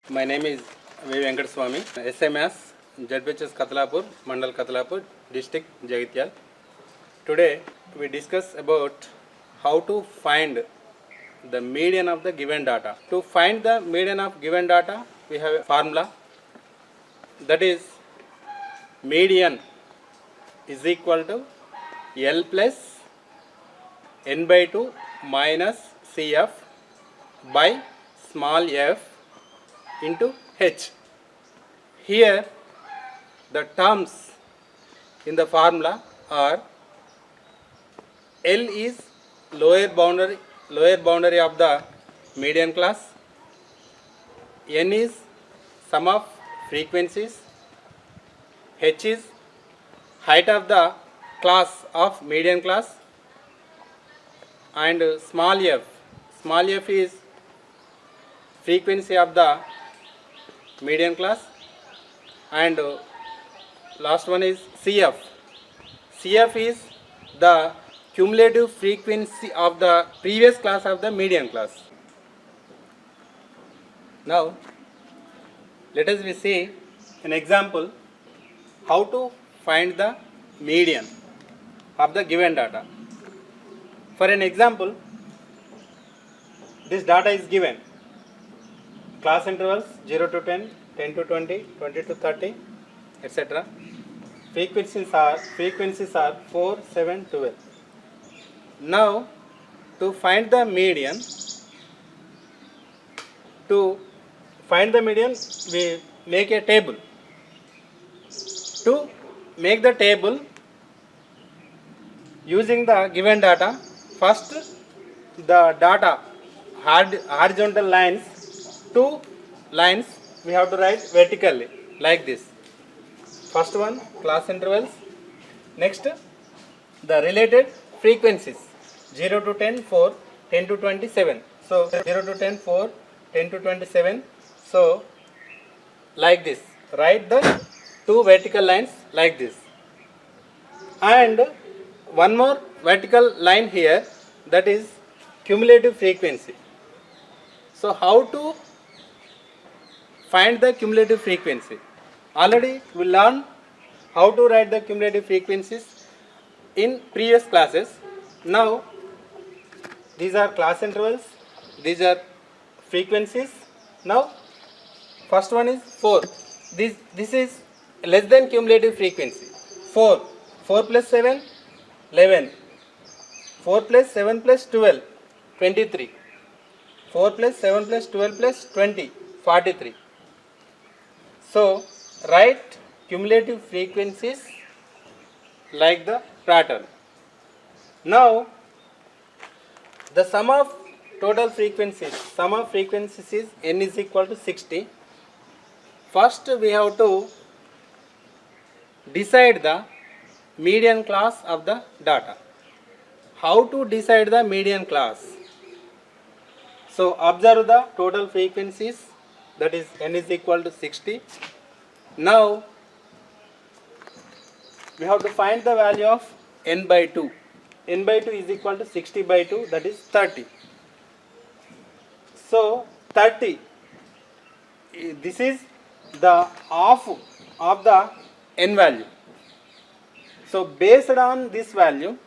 My name is V. Venkat Swami, SMS, ZBHS Katalapur, Mandal Katalapur, District Jagityal. Today we discuss about how to find the median of the given data. To find the median of given data, we have a formula, that is median is equal to L plus n by 2 minus CF by small f into h. Here the terms in the formula are L is lower boundary of the median class, n is sum of frequencies, h is height of the class of median class, and small f is frequency of the median class, and last one is CF. CF is the cumulative frequency of the previous class of the median class. Now let us see an example how to find the median of the given data. For an example, this data is given. Class intervals 0 to 10, 10 to 20, 20 to 30, etc. Frequencies are 4, 7, 12. Now, to find the median, we make a table. To make the table using the given data, first the data horizontal lines, two lines we have to write vertically like this. First one class intervals, next the related frequencies 0 to 10 4, 10 to 27. So 0 to 10 4, 10 to 27. So like this, write the two vertical lines like this, and one more vertical line here, that is cumulative frequency. So how to find the cumulative frequency? Already we learned how to write the cumulative frequencies in previous classes. Now these are class intervals, these are frequencies. Now first one is 4. This is less than cumulative frequency. 4 plus 7, 11. 4 plus 7 plus 12, 23. 4 plus 7 plus 12 plus 20, 43. So write cumulative frequencies like the pattern. Now the sum of total frequencies, is n is equal to 60. First we have to decide the median class of the data. How to decide the median class? So observe the total frequencies, that is n is equal to 60. Now we have to find the value of n by 2. n by 2 is equal to 60 by 2, that is 30. So 30, this is the half of the n value. So based on this value,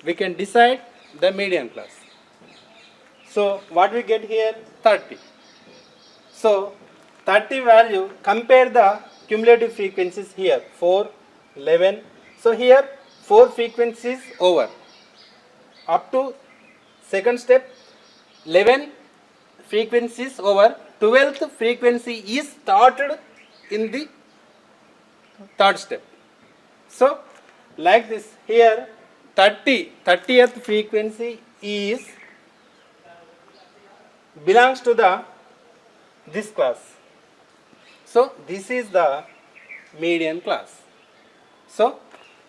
we can decide the median class. So what we get here? 30. So 30 value, compare the cumulative frequencies here, 4, 11. So here 4 frequencies over. Up to second step, 11 frequencies over, 12th frequency is started in the third step. So like this, here 30th frequency is belongs to this class. So this is the median class. So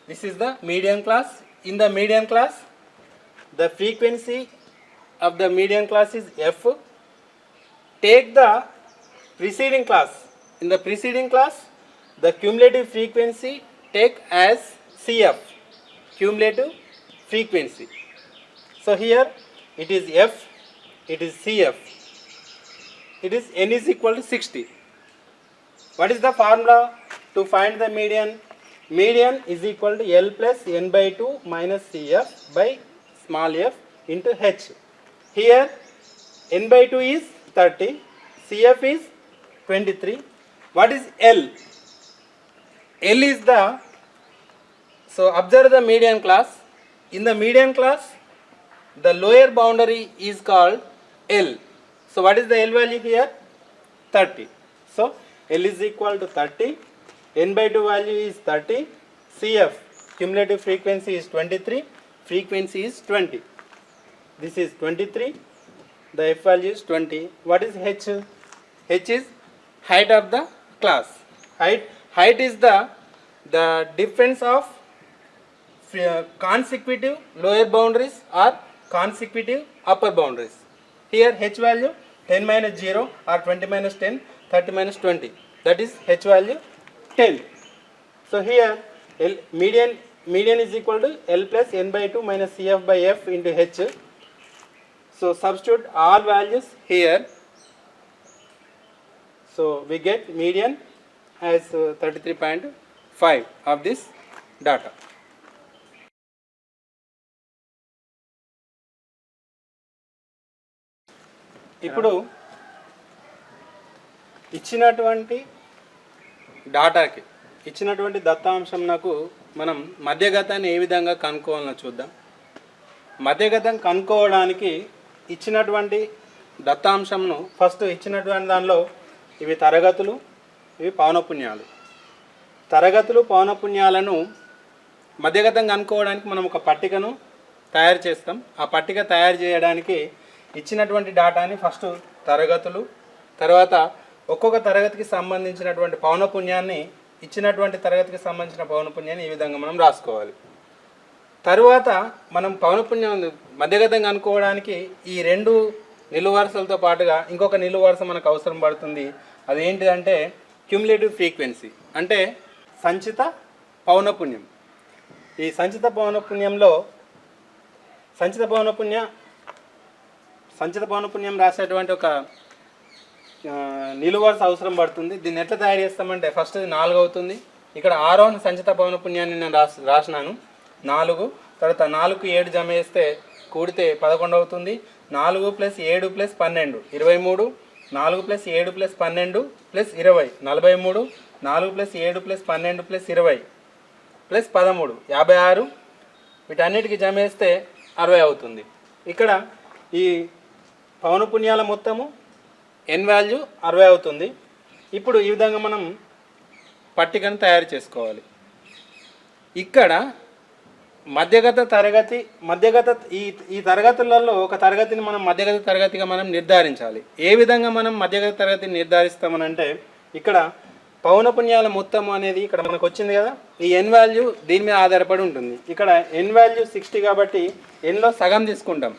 this is the median class. In the median class, the frequency of the median class is f. Take the preceding class. In the preceding class, the cumulative frequency take as CF, cumulative frequency. So here it is F, it is CF. it is n is equal to 60. What is the formula to find the median? Median is equal to L plus n by 2 minus Cf by small f into h. Here n by 2 is 30, Cf is 23. What is L? L is the, so observe the median class. In the median class, the lower boundary is called L. So what is the L value here? 30. So L is equal to 30, n by 2 value is 30, Cf cumulative frequency is 23, frequency is 20. This is 23, the f value is 20. What is h? H is height of the class. Height is the difference of consecutive lower boundaries or consecutive upper boundaries. Here h value 10 minus 0 or 20 minus 10, 30 minus 20. That is h value 10. So here median is equal to L plus n by 2 minus Cf by f into h. So substitute all values here. So we get median as 33.5 of this data. ఇప్పుడు ఇచ్చినటువంటి డాటాకి ఇచ్చినటువంటి దత్తాంశం నాకు మనం మధ్యగతాన్ని ఏ విధంగా కనుక్కోవాలో చూద్దాం. మధ్యగతం కనుక్కోవడానికి ఇచ్చినటువంటి దత్తాంశంను first ఇచ్చినటువంటి దానిలో ఇవి తరగతులు, ఇవి పౌనపున్యాలు. తరగతులు పౌనపున్యాలను మధ్యగతం కనుక్కోవడానికి మనం ఒక పట్టికను తయారు చేస్తాం. ఆ పట్టిక తయారు చేయడానికి ఇచ్చినటువంటి డాటాని ఫస్ట్ తరగతులు, తర్వాత ఒక్కొక్క తరగతికి సంబంధించినటువంటి పౌనపున్యాన్ని, ఇచ్చినటువంటి తరగతికి సంబంధించిన పౌనపున్యాన్ని ఈ విధంగా మనం రాసుకోవాలి. తరువాత మనం పౌనపున్యం మధ్యగతం కనుక్కోవడానికి ఈ రెండు నిలువు వరుసలతో పాటుగా ఇంకొక నిలువు వరుస మనకు అవసరం పడుతుంది. అదేంటిదంటే క్యుములేటివ్ ఫ్రీక్వెన్సీ, అంటే సంచిత పౌనపున్యం. ఈ సంచిత పౌనపున్యంలో సంచిత పౌనపున్యం రాసేటువంటి ఒక నిలువు వరుస అవసరం పడుతుంది. దీన్ని ఎట్లా తయారు చేస్తామంటే ఫస్ట్ 4 అవుతుంది. ఇక్కడ 6వ సంచిత పౌనపున్యాన్ని నేను రాసినాను 4. తర్వాత 4కు 7 జమ చేస్తే కూడితే 11 అవుతుంది. 4 + 7 + 12 23, 4 + 7 + 12 + 20 43, 4 + 7 + 12 + 20 + 13 56. వీటన్నిటికీ జమ చేస్తే 60 అవుతుంది. ఇక్కడ ఈ పౌనపున్యాల మొత్తము n వాల్యూ 60 అవుతుంది. ఇప్పుడు ఈ విధంగా మనం పట్టికను తయారు చేసుకోవాలి. ఇక్కడ మధ్యగత ఈ తరగతులలో ఒక తరగతిని మనం మధ్యగత తరగతిగా మనం నిర్ధారించాలి. ఏ విధంగా మనం మధ్యగత తరగతిని నిర్ధారిస్తామనంటే ఇక్కడ పౌనపున్యాల మొత్తము అనేది ఇక్కడ మనకు వచ్చింది కదా, ఈ n వాల్యూ దీని మీద ఆధారపడి ఉంటుంది. ఇక్కడ n వాల్యూ 60 కాబట్టి nలో సగం తీసుకుంటాం.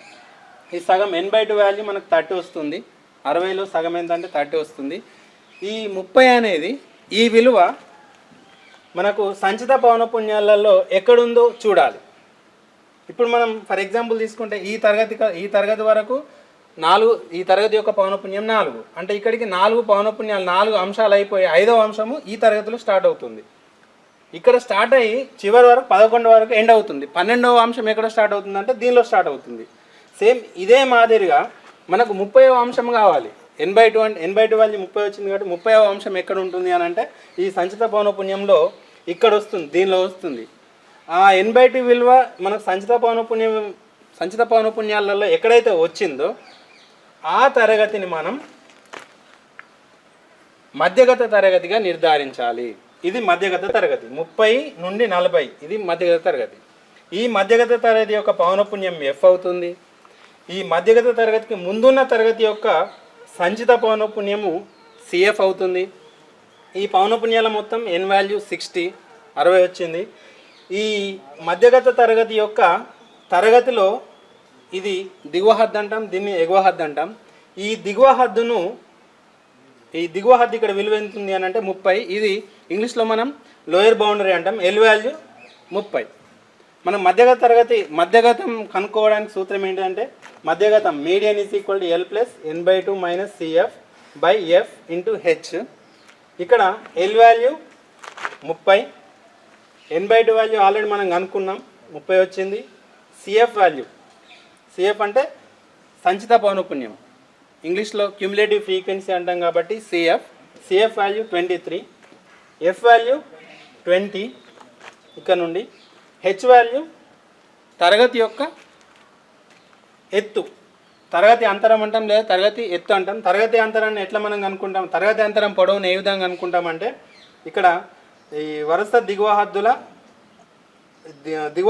ఈ సగం n by 2 వాల్యూ మనకు 30 వస్తుంది. 60లో సగం ఏంటంటే 30 వస్తుంది. ఈ 30 అనేది ఈ విలువ మనకు సంచిత పౌనపున్యాలలో ఎక్కడుందో చూడాలి. ఇప్పుడు మనం ఫర్ ఎగ్జాంపుల్ తీసుకుంటే ఈ తరగతి వరకు 4, ఈ తరగతి యొక్క పౌనపున్యం 4. అంటే ఇక్కడికి 4 పౌనపున్యాలు 4 అంశాలు అయిపోయి 5వ అంశము ఈ తరగతిలో స్టార్ట్ అవుతుంది. ఇక్కడ స్టార్ట్ అయ్యి చివరి వరకు 11 వరకు ఎండ్ అవుతుంది. 12వ అంశం ఎక్కడ స్టార్ట్ అవుతుంది అంటే దీనిలో స్టార్ట్ అవుతుంది. సేమ్ ఇదే మాదిరిగా మనకు 30వ అంశం కావాలి. n by 2 అంటే n by 2 వాల్యూ 30 వచ్చింది కాబట్టి 30వ అంశం ఎక్కడ ఉంటుంది అని అంటే ఈ సంచిత పౌనపున్యంలో ఇక్కడ వస్తుంది, దీనిలో వస్తుంది. ఆ n by 2 విలువ మనకు సంచిత పౌనపున్యాలలో ఎక్కడైతే వచ్చిందో ఆ తరగతిని మనం మధ్యగత తరగతిగా నిర్ధారించాలి. ఇది మధ్యగత తరగతి. 30 నుండి 40 ఇది మధ్యగత తరగతి. ఈ మధ్యగత తరగతి యొక్క పౌనపున్యం f అవుతుంది. ఈ మధ్యగత తరగతికి ముందున్న తరగతి యొక్క సంచిత పౌనపున్యము Cf అవుతుంది. ఈ పౌనపున్యాల మొత్తం n వాల్యూ 60 వచ్చింది. ఈ మధ్యగత తరగతి యొక్క తరగతిలో ఇది దిగువ హద్దు అంటాం, దీన్ని ఎగువ హద్దు అంటాం. ఈ దిగువ హద్దు ఇక్కడ విలువ ఎంత ఉంది అని అంటే 30. ఇది ఇంగ్లీష్లో మనం లోయర్ బౌండరీ అంటాం. L value 30. మనం మధ్యగతం కనుక్కోవడానికి సూత్రం ఏంటంటే మధ్యగతం median is equal to L plus n by 2 minus Cf. By F into H. ఇక్కడ L value 30, N/2 value already మనం కనుక్కున్నాం 30 వచ్చింది. సిఎఫ్ వాల్యూ, సిఎఫ్ అంటే సంచిత పౌనఃపున్యం, ఇంగ్లీష్లో క్యుములేటివ్ ఫ్రీక్వెన్సీ అంటాం కాబట్టి సిఎఫ్ వాల్యూ 23, ఎఫ్ వాల్యూ 20. ఇక్కడ నుండి హెచ్ వాల్యూ తరగతి యొక్క ఎత్తు, తరగతి అంతరం అంటాం లేదా తరగతి ఎత్తు అంటాం. తరగతి అంతరాన్ని ఎట్లా మనం కనుక్కుంటాం, తరగతి అంతరం పొడవును ఏ విధంగా కనుక్కుంటామంటే ఇక్కడ ఈ వరుస దిగువ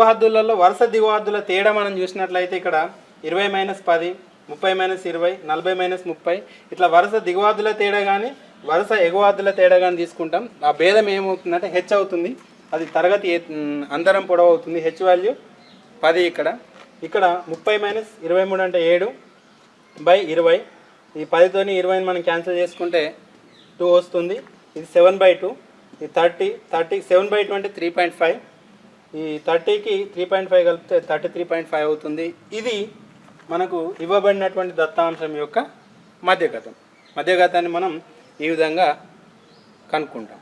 హద్దులలో వరుస దిగువ హద్దుల తేడా మనం చూసినట్లయితే ఇక్కడ 20 - 10, 30 - 20, 40 - 30 ఇట్లా వరుస దిగువ హద్దుల తేడా కానీ వరుస ఎగువ హద్దుల తేడా కానీ తీసుకుంటాం. ఆ భేదం ఏమవుతుందంటే హెచ్ అవుతుంది, అది తరగతి అంతరం పొడవు అవుతుంది. H value 10. ఇక్కడ 30 - 23 అంటే 7/20. ఈ 10తోని 20 మనం క్యాన్సిల్ చేసుకుంటే 2 వస్తుంది. ఇది 7/2. ఇది 30 7/2 అంటే 3.5. ఈ 30కి 3.5 కలిపితే 33.5 అవుతుంది. ఇది మనకు ఇవ్వబడినటువంటి దత్తాంశం యొక్క మధ్యగతం. మధ్యగతాన్ని మనం ఈ విధంగా కనుక్కుంటాం.